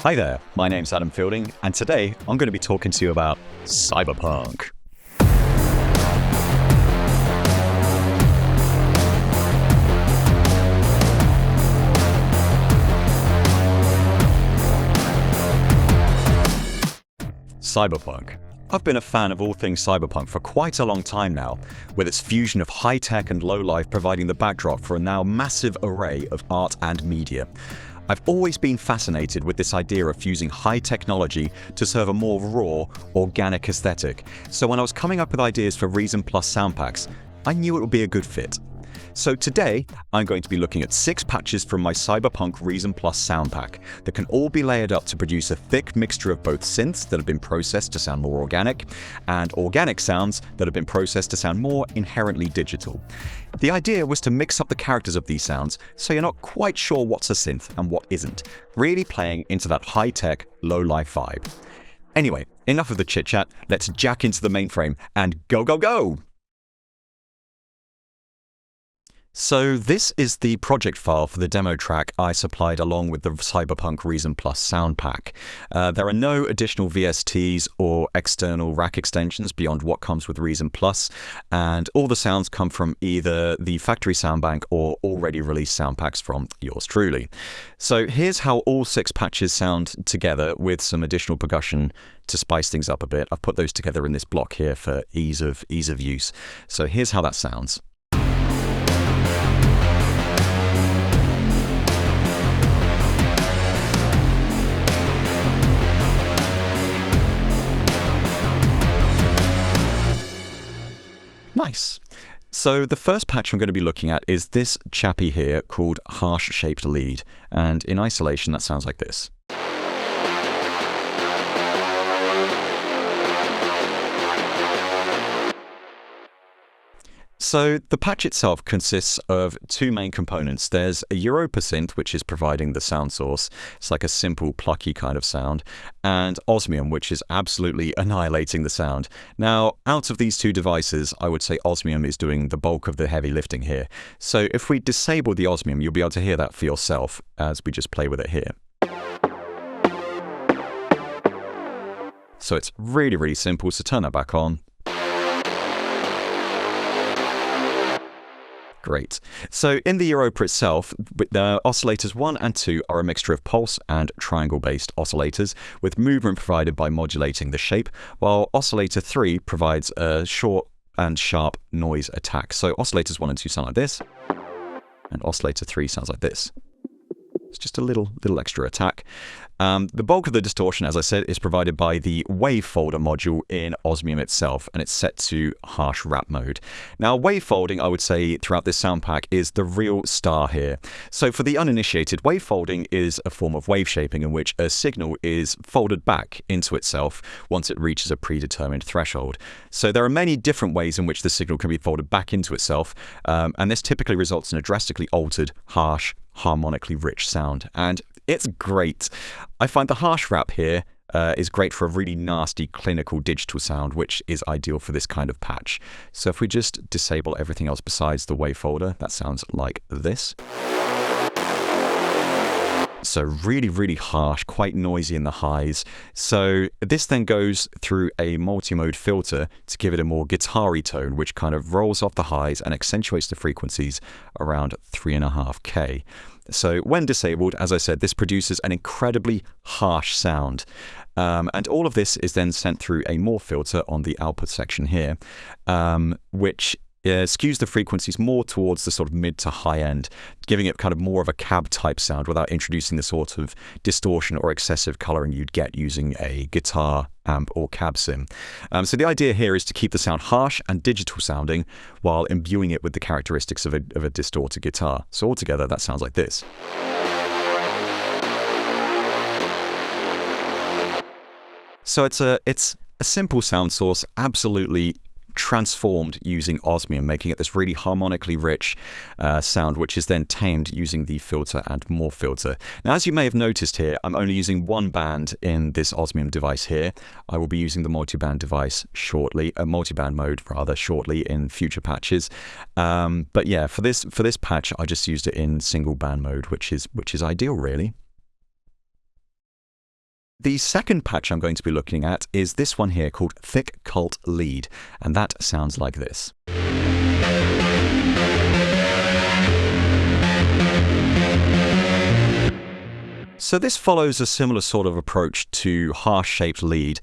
Hi there, my name's Adam Fielding, and today I'm going to be talking to you about Cyberpunk. Cyberpunk. I've been a fan of all things cyberpunk for quite a long time now, with its fusion of high-tech and low-life providing the backdrop for a now massive array of art and media. I've always been fascinated with this idea of fusing high technology to serve a more raw, organic aesthetic, so when I was coming up with ideas for Reason Plus sound packs, I knew it would be a good fit. So today, I'm going to be looking at 6 patches from my Cyberpunk Reason Plus sound pack that can all be layered up to produce a thick mixture of both synths that have been processed to sound more organic, and organic sounds that have been processed to sound more inherently digital. The idea was to mix up the characters of these sounds so you're not quite sure what's a synth and what isn't, really playing into that high-tech, low-life vibe. Anyway, enough of the chit-chat, let's jack into the mainframe and go, go, go! So this is the project file for the demo track I supplied along with the Cyberpunk Reason Plus sound pack. There are no additional VSTs or external rack extensions beyond what comes with Reason Plus, and all the sounds come from either the factory sound bank or already released sound packs from yours truly. So here's how all 6 patches sound together with some additional percussion to spice things up a bit. I've put those together in this block here for ease of use. So here's how that sounds. Nice. So the first patch I'm going to be looking at is this chappy here called Harsh Shaped Lead, and in isolation that sounds like this. So the patch itself consists of 2 main components. There's a Europa synth, which is providing the sound source. It's like a simple, plucky kind of sound. And Osmium, which is absolutely annihilating the sound. Now, out of these 2 devices, I would say Osmium is doing the bulk of the heavy lifting here. So if we disable the Osmium, you'll be able to hear that for yourself as we just play with it here. So it's really, really simple. So turn that back on. Great. So in the Europa itself, the oscillators 1 and 2 are a mixture of pulse and triangle-based oscillators, with movement provided by modulating the shape, while oscillator 3 provides a short and sharp noise attack. So oscillators 1 and 2 sound like this, and oscillator 3 sounds like this. It's just a little extra attack. The bulk of the distortion, as I said, is provided by the wave folder module in Osmium itself, and it's set to harsh wrap mode. Now, wave folding, I would say, throughout this sound pack is the real star here. So for the uninitiated, wave folding is a form of wave shaping in which a signal is folded back into itself once it reaches a predetermined threshold. So there are many different ways in which the signal can be folded back into itself, and this typically results in a drastically altered, harsh, harmonically rich sound, and it's great. I find the harsh wrap here is great for a really nasty clinical digital sound, which is ideal for this kind of patch. So if we just disable everything else besides the wave folder, that sounds like this. So really, really harsh, quite noisy in the highs. So this then goes through a multi-mode filter to give it a more guitar-y tone, which kind of rolls off the highs and accentuates the frequencies around 3.5K. So when disabled, as I said, this produces an incredibly harsh sound. And all of this is then sent through a morph filter on the output section here, which skews the frequencies more towards the sort of mid to high end, giving it kind of more of a cab type sound without introducing the sort of distortion or excessive coloring you'd get using a guitar amp or cab sim. So the idea here is to keep the sound harsh and digital sounding while imbuing it with the characteristics of a distorted guitar. So altogether, that sounds like this. So it's a simple sound source, absolutely transformed using Osmium, making it this really harmonically rich sound, which is then tamed using the filter and morph filter. Now, as you may have noticed here, I'm only using 1 band in this Osmium device here. I will be using the multi-band device shortly, multi-band mode rather, shortly in future patches. But yeah, for this patch, I just used it in single band mode, which is ideal, really. The second patch I'm going to be looking at is this one here called Thick Cult Lead, and that sounds like this. So this follows a similar sort of approach to harsh-shaped lead,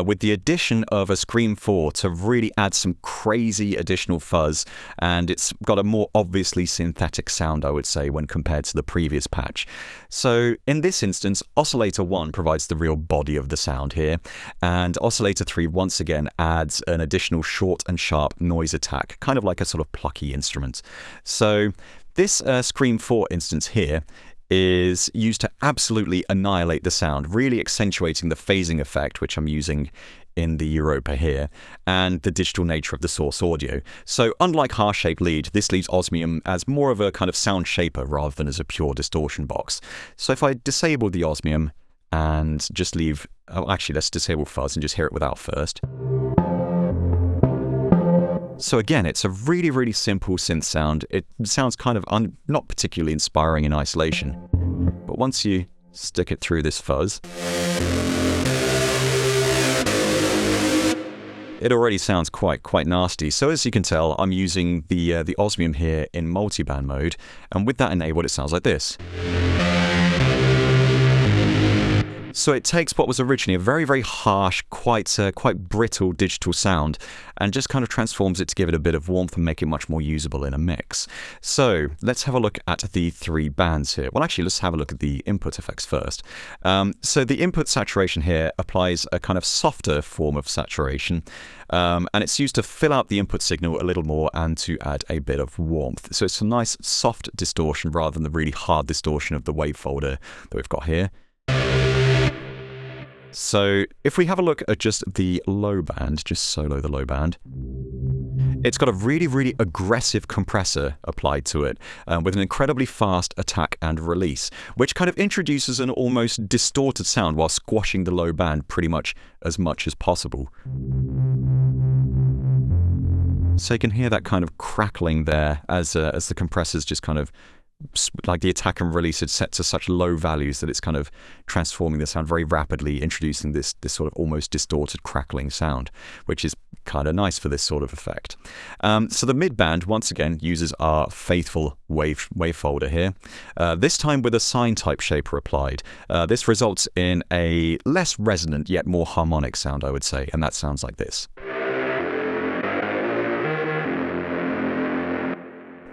with the addition of a Scream 4 to really add some crazy additional fuzz, and it's got a more obviously synthetic sound, I would say, when compared to the previous patch. So in this instance, Oscillator 1 provides the real body of the sound here, and Oscillator 3 once again adds an additional short and sharp noise attack, kind of like a sort of plucky instrument. So this Scream 4 instance here is used to absolutely annihilate the sound, really accentuating the phasing effect, which I'm using in the Europa here, and the digital nature of the source audio. So unlike harsh-shaped lead, this leaves Osmium as more of a kind of sound shaper rather than as a pure distortion box. So if I disable the Osmium and just leave, oh, actually let's disable fuzz and just hear it without first. So again, it's a really, really simple synth sound. It sounds kind of not particularly inspiring in isolation. But once you stick it through this fuzz, it already sounds quite nasty. So as you can tell, I'm using the Osmium here in multiband mode, and with that enabled, it sounds like this. So it takes what was originally a very, very harsh, quite brittle digital sound and just kind of transforms it to give it a bit of warmth and make it much more usable in a mix. So let's have a look at the three bands here. Well, actually, let's have a look at the input effects first. So the input saturation here applies a kind of softer form of saturation, and it's used to fill out the input signal a little more and to add a bit of warmth. So it's a nice soft distortion rather than the really hard distortion of the wave folder that we've got here. So if we have a look at just the low band, just solo the low band, it's got a really, really aggressive compressor applied to it, with an incredibly fast attack and release, which kind of introduces an almost distorted sound while squashing the low band pretty much as possible. So you can hear that kind of crackling there as the compressors just kind of, like the attack and release is set to such low values that it's kind of transforming the sound very rapidly, introducing this sort of almost distorted crackling sound, which is kind of nice for this sort of effect. So the mid band once again uses our faithful wave folder here, this time with a sine type shaper applied. This results in a less resonant yet more harmonic sound, I would say, and that sounds like this.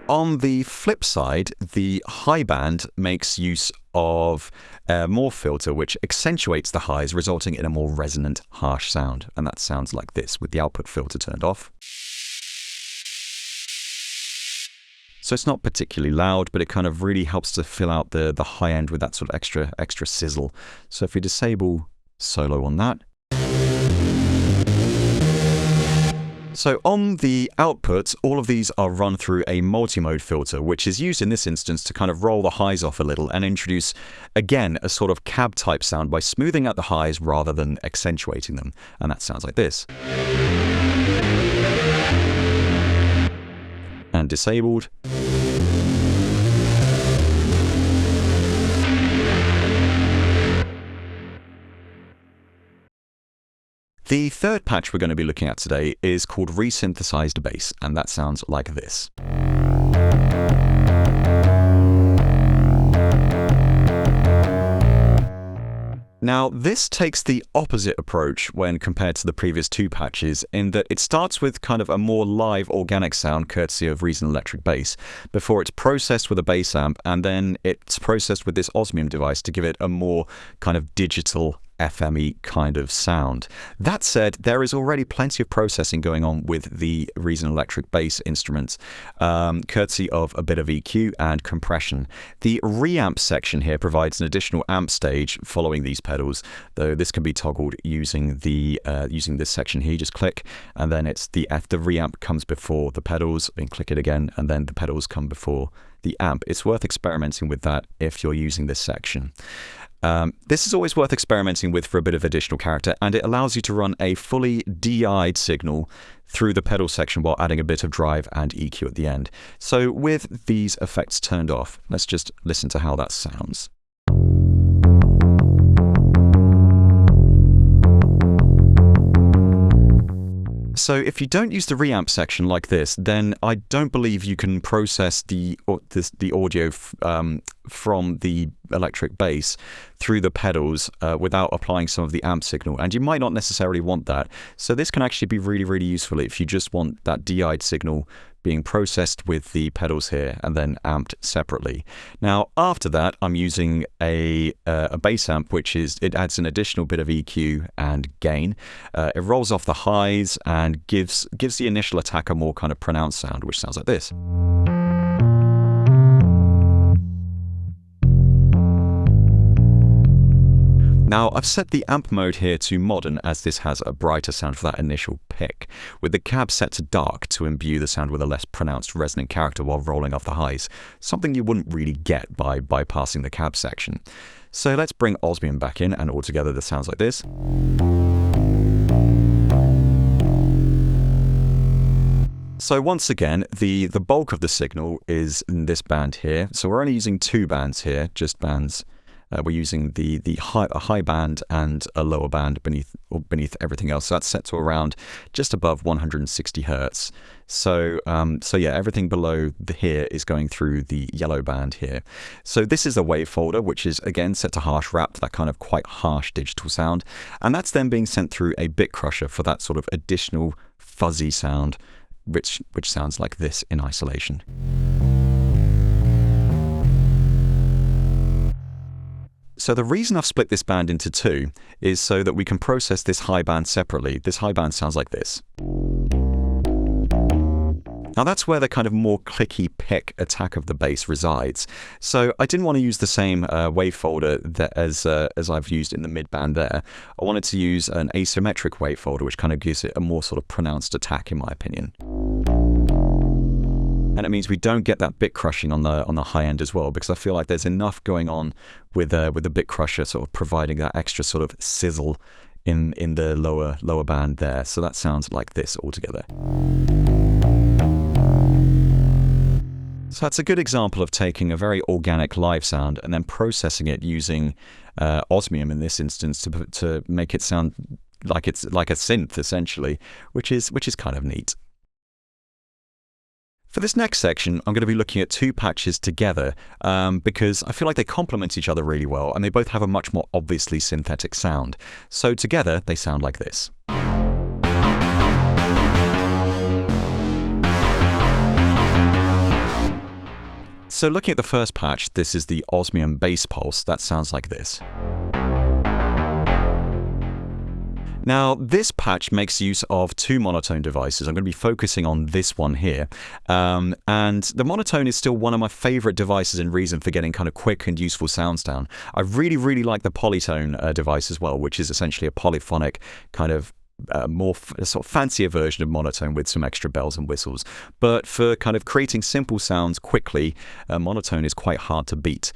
On the flip side, the high band makes use of a morph filter which accentuates the highs, resulting in a more resonant, harsh sound. And that sounds like this with the output filter turned off. So it's not particularly loud, but it kind of really helps to fill out the high end with that sort of extra sizzle. So if we disable solo on that, so on the output, all of these are run through a multi-mode filter, which is used in this instance to kind of roll the highs off a little and introduce, again, a sort of cab type sound by smoothing out the highs rather than accentuating them. And that sounds like this. And disabled. The third patch we're going to be looking at today is called Resynthesized Bass, and that sounds like this. Now, this takes the opposite approach when compared to the previous two patches, in that it starts with kind of a more live organic sound courtesy of Reason electric bass, before it's processed with a bass amp, and then it's processed with this Osmium device to give it a more kind of digital FME kind of sound. That said, there is already plenty of processing going on with the Reason electric bass instruments, courtesy of a bit of EQ and compression. The reamp section here provides an additional amp stage following these pedals, though this can be toggled using this section here. You just click, and then it's the reamp comes before the pedals, and click it again, and then the pedals come before the amp. It's worth experimenting with that if you're using this section. This is always worth experimenting with for a bit of additional character, and it allows you to run a fully DI'd signal through the pedal section while adding a bit of drive and EQ at the end. So with these effects turned off, let's just listen to how that sounds. So if you don't use the reamp section like this, then I don't believe you can process the audio from the electric bass through the pedals without applying some of the amp signal, and you might not necessarily want that. So this can actually be really, really useful if you just want that DI'd signal being processed with the pedals here and then amped separately. Now after that, I'm using a bass amp, it adds an additional bit of EQ and gain. It rolls off the highs and gives the initial attack a more kind of pronounced sound, which sounds like this. Now I've set the amp mode here to modern, as this has a brighter sound for that initial pick, with the cab set to dark to imbue the sound with a less pronounced resonant character while rolling off the highs, something you wouldn't really get by bypassing the cab section. So let's bring Osmium back in, and altogether this sounds like this. So once again, the bulk of the signal is in this band here, so we're only using two bands here, just bands. We're using a high band and a lower band beneath everything else. So that's set to around just above 160 hertz. So yeah, everything below here is going through the yellow band here. So this is a wave folder, which is again set to harsh wrap, that kind of quite harsh digital sound, and that's then being sent through a bit crusher for that sort of additional fuzzy sound, which sounds like this in isolation. So the reason I've split this band into two is so that we can process this high band separately. This high band sounds like this. Now that's where the kind of more clicky pick attack of the bass resides. So I didn't want to use the same wave folder as I've used in the mid band there. I wanted to use an asymmetric wave folder, which kind of gives it a more sort of pronounced attack, in my opinion. And it means we don't get that bit crushing on the high end as well, because I feel like there's enough going on with the bit crusher sort of providing that extra sort of sizzle in the lower band there. So that sounds like this altogether. So that's a good example of taking a very organic live sound and then processing it using Osmium in this instance to make it sound like it's like a synth essentially, which is kind of neat. For this next section, I'm going to be looking at two patches together because I feel like they complement each other really well, and they both have a much more obviously synthetic sound. So together, they sound like this. So looking at the first patch, this is the Osmium bass pulse. That sounds like this. Now, this patch makes use of two monotone devices. I'm going to be focusing on this one here. And the monotone is still one of my favorite devices in Reason for getting kind of quick and useful sounds down. I really, really like the polytone device as well, which is essentially a polyphonic kind of more sort of fancier version of monotone with some extra bells and whistles. But for kind of creating simple sounds quickly, monotone is quite hard to beat.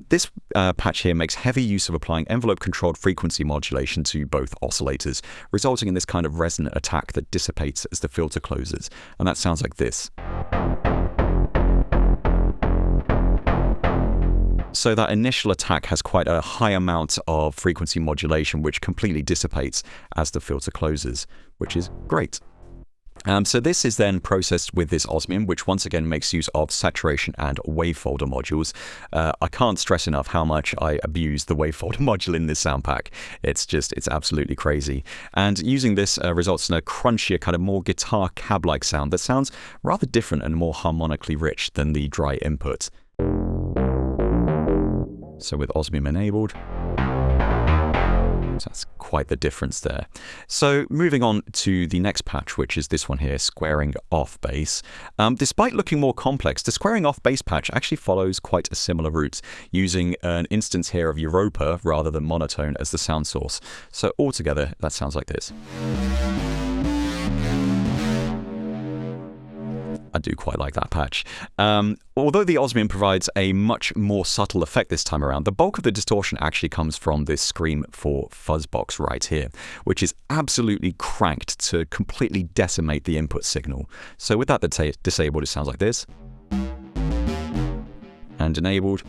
This patch here makes heavy use of applying envelope-controlled frequency modulation to both oscillators, resulting in this kind of resonant attack that dissipates as the filter closes. And that sounds like this. So that initial attack has quite a high amount of frequency modulation, which completely dissipates as the filter closes, which is great. So this is then processed with this Osmium, which once again makes use of saturation and wave folder modules. I can't stress enough how much I abuse the wave folder module in this sound pack. It's absolutely crazy. And using this results in a crunchier, kind of more guitar cab-like sound that sounds rather different and more harmonically rich than the dry input. So with Osmium enabled, so that's quite the difference there. So moving on to the next patch, which is this one here, squaring off bass. Despite looking more complex, the squaring off bass patch actually follows quite a similar route, using an instance here of Europa rather than monotone as the sound source. So altogether, that sounds like this. I do quite like that patch. Although the Osmium provides a much more subtle effect this time around, the bulk of the distortion actually comes from this Scream 4 fuzz box right here, which is absolutely cranked to completely decimate the input signal. So with that disabled, it sounds like this. And enabled.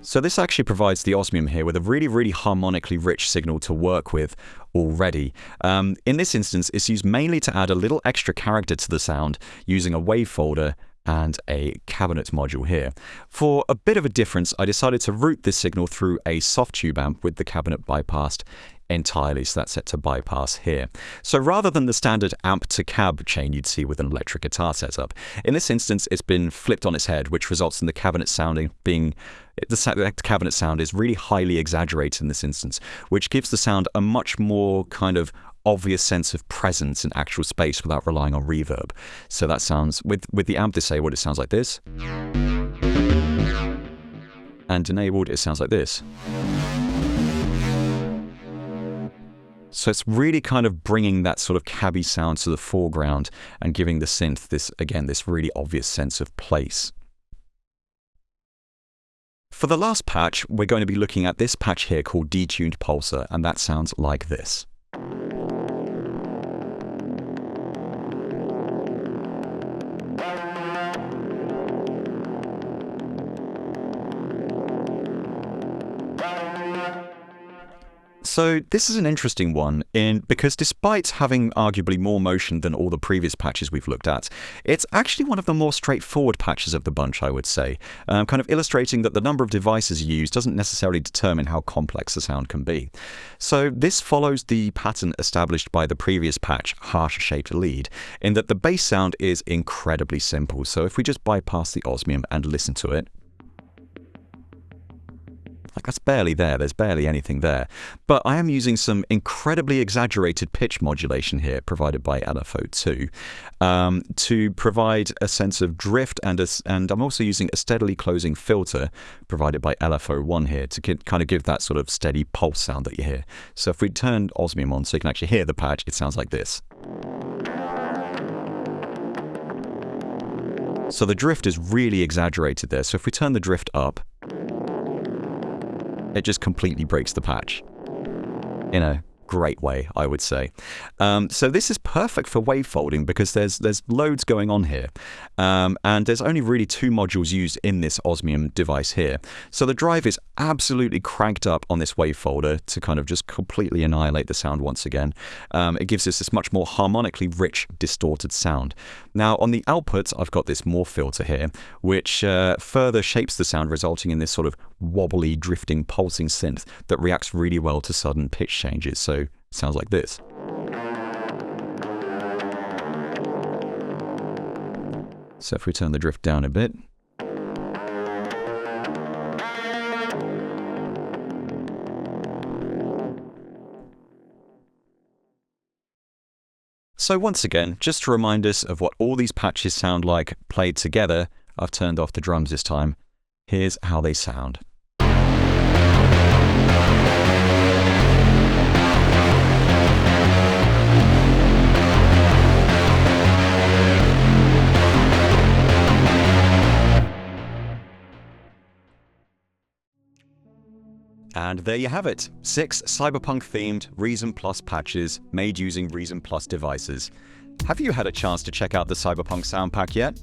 So this actually provides the Osmium here with a really harmonically rich signal to work with already. In this instance, it's used mainly to add a little extra character to the sound using a wave folder and a cabinet module here. For a bit of a difference, I decided to route this signal through a soft tube amp with the cabinet bypassed entirely, so that's set to bypass here. So rather than the standard amp to cab chain you'd see with an electric guitar setup, in this instance it's been flipped on its head, which results in the cabinet sounding being the cabinet sound is really highly exaggerated in this instance, which gives the sound a much more kind of obvious sense of presence in actual space without relying on reverb. So that sounds, with the amp disabled, it sounds like this. And enabled, it sounds like this. So it's really kind of bringing that sort of cabby sound to the foreground and giving the synth this, again, this really obvious sense of place. For the last patch, we're going to be looking at this patch here called Detuned Pulsar, and that sounds like this. So this is an interesting one because despite having arguably more motion than all the previous patches we've looked at, it's actually one of the more straightforward patches of the bunch, I would say, kind of illustrating that the number of devices used doesn't necessarily determine how complex the sound can be. So this follows the pattern established by the previous patch, Harsh Shaped Lead, in that the bass sound is incredibly simple. So if we just bypass the Osmium and listen to it, like that's barely there, there's barely anything there. But I am using some incredibly exaggerated pitch modulation here provided by LFO2 to provide a sense of drift, and I'm also using a steadily closing filter provided by LFO1 here to kind of give that sort of steady pulse sound that you hear. So if we turn Osmium on so you can actually hear the patch, it sounds like this. So the drift is really exaggerated there. So if we turn the drift up, it just completely breaks the patch in a great way, I would say. So this is perfect for wavefolding because there's loads going on here, and there's only really two modules used in this Osmium device here. So the drive is absolutely cranked up on this wavefolder to kind of just completely annihilate the sound once again. It gives us this much more harmonically rich, distorted sound. Now on the output, I've got this morph filter here, which further shapes the sound, resulting in this sort of wobbly, drifting, pulsing synth that reacts really well to sudden pitch changes. So it sounds like this. So if we turn the drift down a bit, so once again, just to remind us of what all these patches sound like played together, I've turned off the drums this time. Here's how they sound. And there you have it, 6 Cyberpunk-themed Reason Plus patches made using Reason Plus devices. Have you had a chance to check out the Cyberpunk sound pack yet?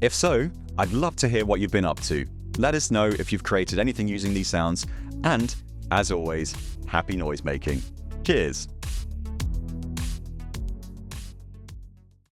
If so, I'd love to hear what you've been up to. Let us know if you've created anything using these sounds, and, as always, happy noise making. Cheers!